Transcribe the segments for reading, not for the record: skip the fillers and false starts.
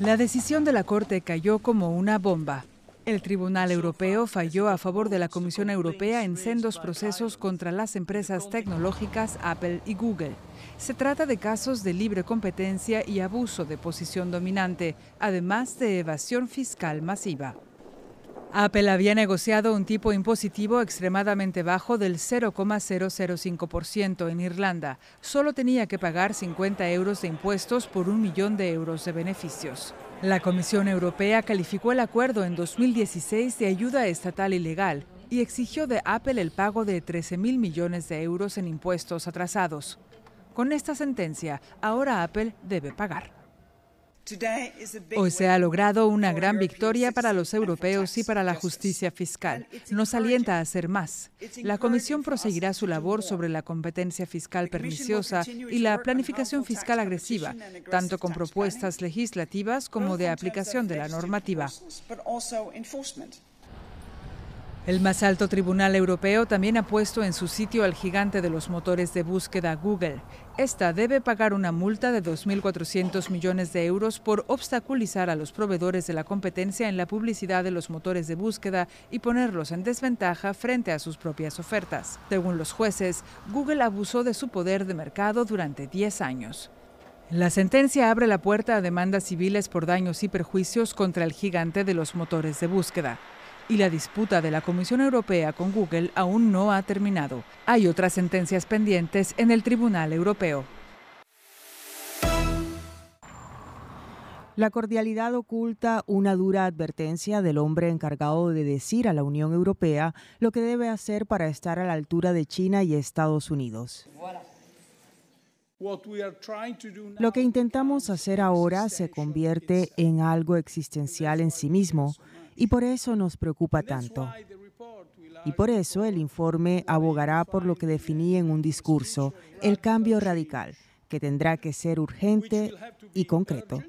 La decisión de la Corte cayó como una bomba. El Tribunal Europeo falló a favor de la Comisión Europea en sendos procesos contra las empresas tecnológicas Apple y Google. Se trata de casos de libre competencia y abuso de posición dominante, además de evasión fiscal masiva. Apple había negociado un tipo impositivo extremadamente bajo del 0,005% en Irlanda. Solo tenía que pagar 50 euros de impuestos por 1 millón de euros de beneficios. La Comisión Europea calificó el acuerdo en 2016 de ayuda estatal ilegal y exigió de Apple el pago de 13.000 millones de euros en impuestos atrasados. Con esta sentencia, ahora Apple debe pagar. Hoy se ha logrado una gran victoria para los europeos y para la justicia fiscal. Nos alienta a hacer más. La Comisión proseguirá su labor sobre la competencia fiscal perniciosa y la planificación fiscal agresiva, tanto con propuestas legislativas como de aplicación de la normativa. El más alto tribunal europeo también ha puesto en su sitio al gigante de los motores de búsqueda Google. Esta debe pagar una multa de 2.400 millones de euros por obstaculizar a los proveedores de la competencia en la publicidad de los motores de búsqueda y ponerlos en desventaja frente a sus propias ofertas. Según los jueces, Google abusó de su poder de mercado durante 10 años. La sentencia abre la puerta a demandas civiles por daños y perjuicios contra el gigante de los motores de búsqueda. Y la disputa de la Comisión Europea con Google aún no ha terminado. Hay otras sentencias pendientes en el Tribunal Europeo. La cordialidad oculta una dura advertencia del hombre encargado de decir a la Unión Europea lo que debe hacer para estar a la altura de China y Estados Unidos. Lo que intentamos hacer ahora se convierte en algo existencial en sí mismo y por eso nos preocupa tanto. Y por eso el informe abogará por lo que definí en un discurso, el cambio radical, que tendrá que ser urgente y concreto.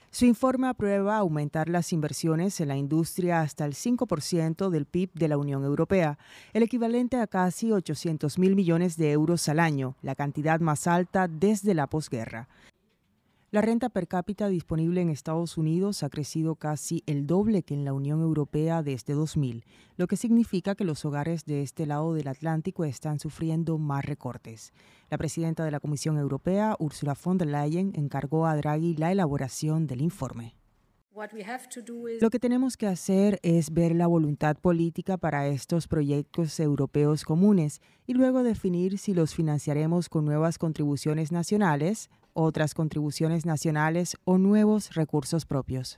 Su informe aprueba aumentar las inversiones en la industria hasta el 5% del PIB de la Unión Europea, el equivalente a casi 800.000 millones de euros al año, la cantidad más alta desde la posguerra. La renta per cápita disponible en Estados Unidos ha crecido casi el doble que en la Unión Europea desde 2000, lo que significa que los hogares de este lado del Atlántico están sufriendo más recortes. La presidenta de la Comisión Europea, Ursula von der Leyen, encargó a Draghi la elaboración del informe. Lo que tenemos que hacer es ver la voluntad política para estos proyectos europeos comunes y luego definir si los financiaremos con nuevas contribuciones nacionales, otras contribuciones nacionales o nuevos recursos propios.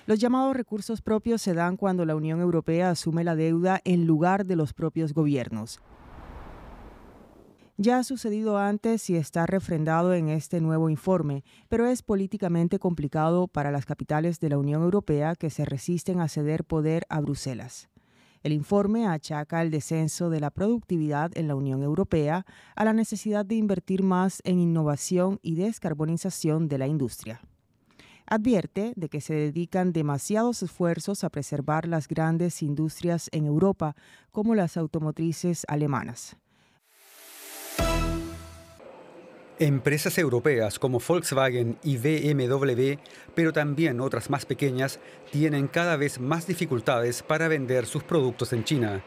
Los llamados recursos propios se dan cuando la Unión Europea asume la deuda en lugar de los propios gobiernos. Ya ha sucedido antes y está refrendado en este nuevo informe, pero es políticamente complicado para las capitales de la Unión Europea que se resisten a ceder poder a Bruselas. El informe achaca el descenso de la productividad en la Unión Europea a la necesidad de invertir más en innovación y descarbonización de la industria. Advierte de que se dedican demasiados esfuerzos a preservar las grandes industrias en Europa, como las automotrices alemanas. Empresas europeas como Volkswagen y BMW, pero también otras más pequeñas, tienen cada vez más dificultades para vender sus productos en China.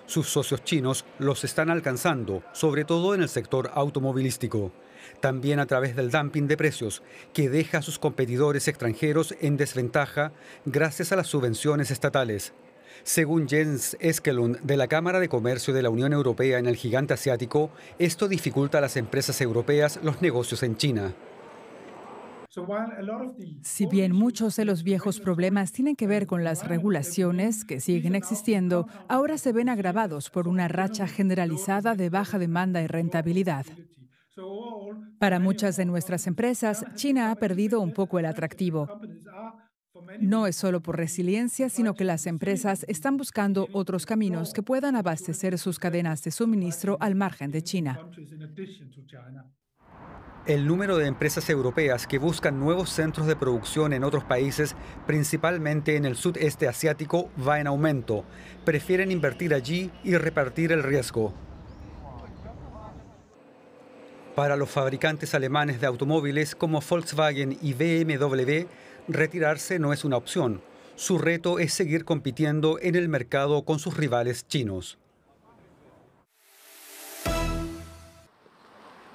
Sus socios chinos los están alcanzando, sobre todo en el sector automovilístico. También a través del dumping de precios, que deja a sus competidores extranjeros en desventaja gracias a las subvenciones estatales. Según Jens Eskelund, de la Cámara de Comercio de la Unión Europea en el gigante asiático, esto dificulta a las empresas europeas los negocios en China. Si bien muchos de los viejos problemas tienen que ver con las regulaciones que siguen existiendo, ahora se ven agravados por una racha generalizada de baja demanda y rentabilidad. Para muchas de nuestras empresas, China ha perdido un poco el atractivo. No es solo por resiliencia, sino que las empresas están buscando otros caminos que puedan abastecer sus cadenas de suministro al margen de China. El número de empresas europeas que buscan nuevos centros de producción en otros países, principalmente en el sudeste asiático, va en aumento. Prefieren invertir allí y repartir el riesgo. Para los fabricantes alemanes de automóviles como Volkswagen y BMW, retirarse no es una opción. Su reto es seguir compitiendo en el mercado con sus rivales chinos.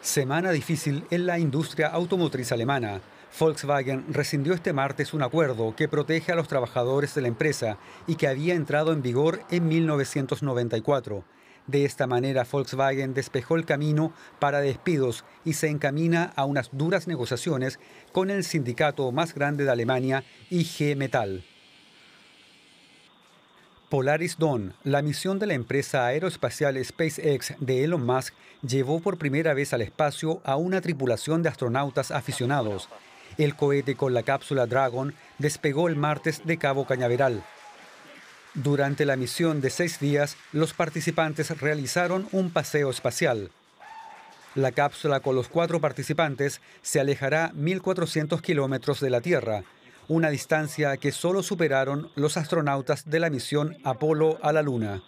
Semana difícil en la industria automotriz alemana. Volkswagen rescindió este martes un acuerdo que protege a los trabajadores de la empresa y que había entrado en vigor en 1994. De esta manera, Volkswagen despejó el camino para despidos y se encamina a unas duras negociaciones con el sindicato más grande de Alemania, IG Metall. Polaris Dawn, la misión de la empresa aeroespacial SpaceX de Elon Musk, llevó por primera vez al espacio a una tripulación de astronautas aficionados. El cohete con la cápsula Dragon despegó el martes de Cabo Cañaveral. Durante la misión de 6 días, los participantes realizaron un paseo espacial. La cápsula con los 4 participantes se alejará 1.400 kilómetros de la Tierra, una distancia que solo superaron los astronautas de la misión Apolo a la Luna.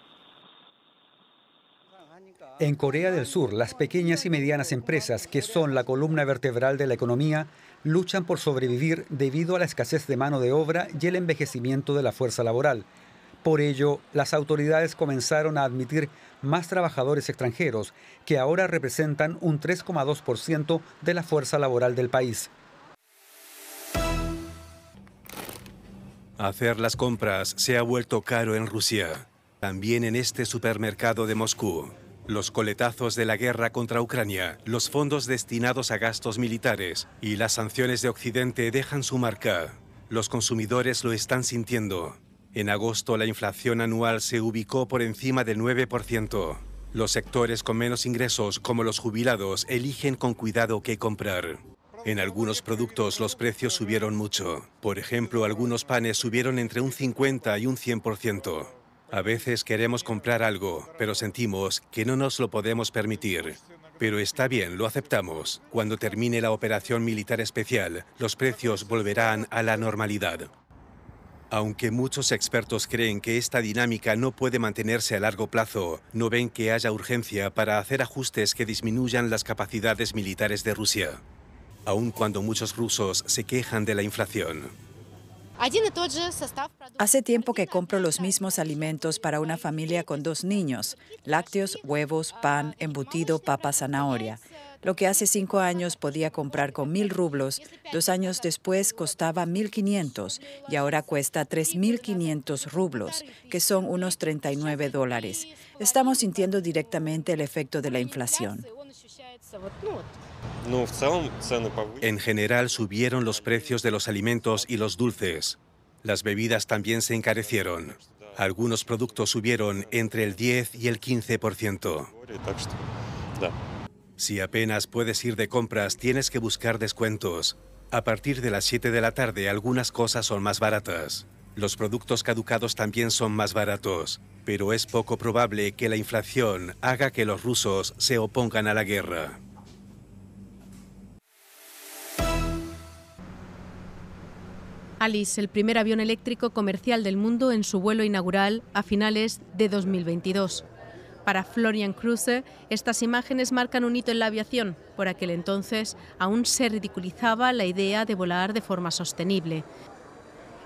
En Corea del Sur, las pequeñas y medianas empresas, que son la columna vertebral de la economía, luchan por sobrevivir debido a la escasez de mano de obra y el envejecimiento de la fuerza laboral. Por ello, las autoridades comenzaron a admitir más trabajadores extranjeros, que ahora representan un 3,2% de la fuerza laboral del país. Hacer las compras se ha vuelto caro en Rusia, también en este supermercado de Moscú. Los coletazos de la guerra contra Ucrania, los fondos destinados a gastos militares y las sanciones de Occidente dejan su marca. Los consumidores lo están sintiendo. En agosto la inflación anual se ubicó por encima del 9%. Los sectores con menos ingresos, como los jubilados, eligen con cuidado qué comprar. En algunos productos los precios subieron mucho. Por ejemplo, algunos panes subieron entre un 50 y un 100%. A veces queremos comprar algo, pero sentimos que no nos lo podemos permitir. Pero está bien, lo aceptamos. Cuando termine la operación militar especial, los precios volverán a la normalidad. Aunque muchos expertos creen que esta dinámica no puede mantenerse a largo plazo, no ven que haya urgencia para hacer ajustes que disminuyan las capacidades militares de Rusia, aun cuando muchos rusos se quejan de la inflación. Hace tiempo que compro los mismos alimentos para una familia con 2 niños: lácteos, huevos, pan, embutido, papa, zanahoria. Lo que hace 5 años podía comprar con 1.000 rublos, 2 años después costaba 1.500 y ahora cuesta 3.500 rublos, que son unos $39. Estamos sintiendo directamente el efecto de la inflación. En general subieron los precios de los alimentos y los dulces. Las bebidas también se encarecieron. Algunos productos subieron entre el 10 y el 15%. Si apenas puedes ir de compras, tienes que buscar descuentos. A partir de las 7 de la tarde, algunas cosas son más baratas. Los productos caducados también son más baratos, pero es poco probable que la inflación haga que los rusos se opongan a la guerra. Alice, el primer avión eléctrico comercial del mundo en su vuelo inaugural a finales de 2022. Para Florian Kruse, estas imágenes marcan un hito en la aviación. Por aquel entonces aún se ridiculizaba la idea de volar de forma sostenible.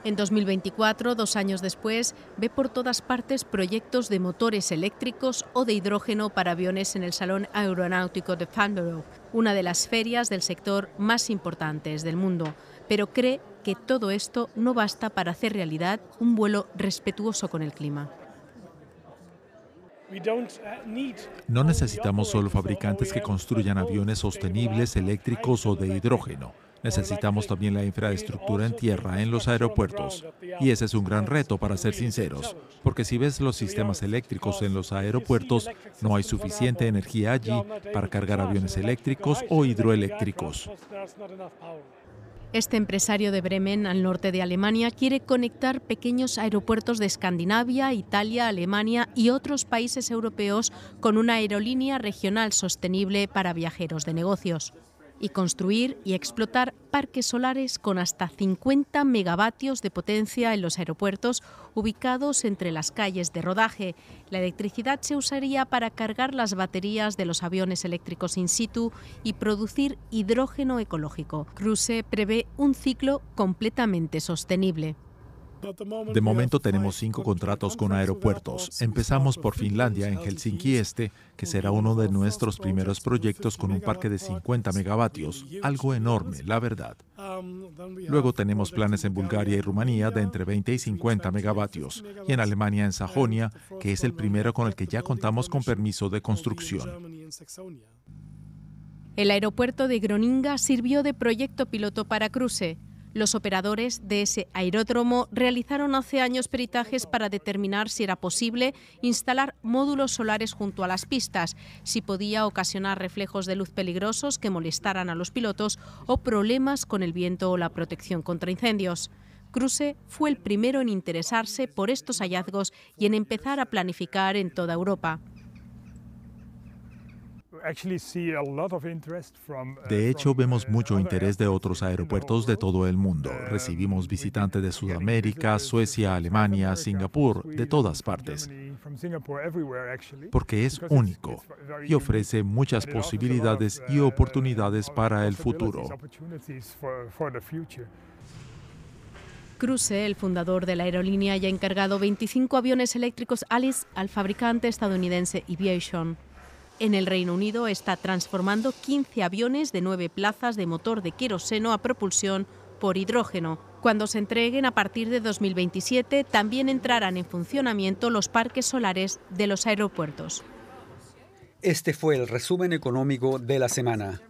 En 2024, 2 años después, ve por todas partes proyectos de motores eléctricos o de hidrógeno para aviones en el Salón Aeronáutico de Farnborough, una de las ferias del sector más importantes del mundo. Pero cree que todo esto no basta para hacer realidad un vuelo respetuoso con el clima. No necesitamos solo fabricantes que construyan aviones sostenibles, eléctricos o de hidrógeno. Necesitamos también la infraestructura en tierra en los aeropuertos. Y ese es un gran reto, para ser sinceros, porque si ves los sistemas eléctricos en los aeropuertos, no hay suficiente energía allí para cargar aviones eléctricos o hidroeléctricos. Este empresario de Bremen, al norte de Alemania, quiere conectar pequeños aeropuertos de Escandinavia, Italia, Alemania y otros países europeos con una aerolínea regional sostenible para viajeros de negocios. y construir y explotar parques solares con hasta 50 megavatios de potencia en los aeropuertos ubicados entre las calles de rodaje. La electricidad se usaría para cargar las baterías de los aviones eléctricos in situ y producir hidrógeno ecológico. Cruise prevé un ciclo completamente sostenible. De momento tenemos 5 contratos con aeropuertos. Empezamos por Finlandia en Helsinki Este, que será uno de nuestros primeros proyectos con un parque de 50 megavatios, algo enorme, la verdad. Luego tenemos planes en Bulgaria y Rumanía de entre 20 y 50 megavatios, y en Alemania en Sajonia, que es el primero con el que ya contamos con permiso de construcción. El aeropuerto de Groninga sirvió de proyecto piloto para Cruise. Los operadores de ese aeródromo realizaron hace años peritajes para determinar si era posible instalar módulos solares junto a las pistas, si podía ocasionar reflejos de luz peligrosos que molestaran a los pilotos o problemas con el viento o la protección contra incendios. Cruise fue el primero en interesarse por estos hallazgos y en empezar a planificar en toda Europa. De hecho, vemos mucho interés de otros aeropuertos de todo el mundo. Recibimos visitantes de Sudamérica, Suecia, Alemania, Singapur, de todas partes. Porque es único y ofrece muchas posibilidades y oportunidades para el futuro. Cruise, el fundador de la aerolínea, ya ha encargado 25 aviones eléctricos Alice al fabricante estadounidense Eviation. En el Reino Unido está transformando 15 aviones de 9 plazas de motor de queroseno a propulsión por hidrógeno. Cuando se entreguen a partir de 2027, también entrarán en funcionamiento los parques solares de los aeropuertos. Este fue el resumen económico de la semana.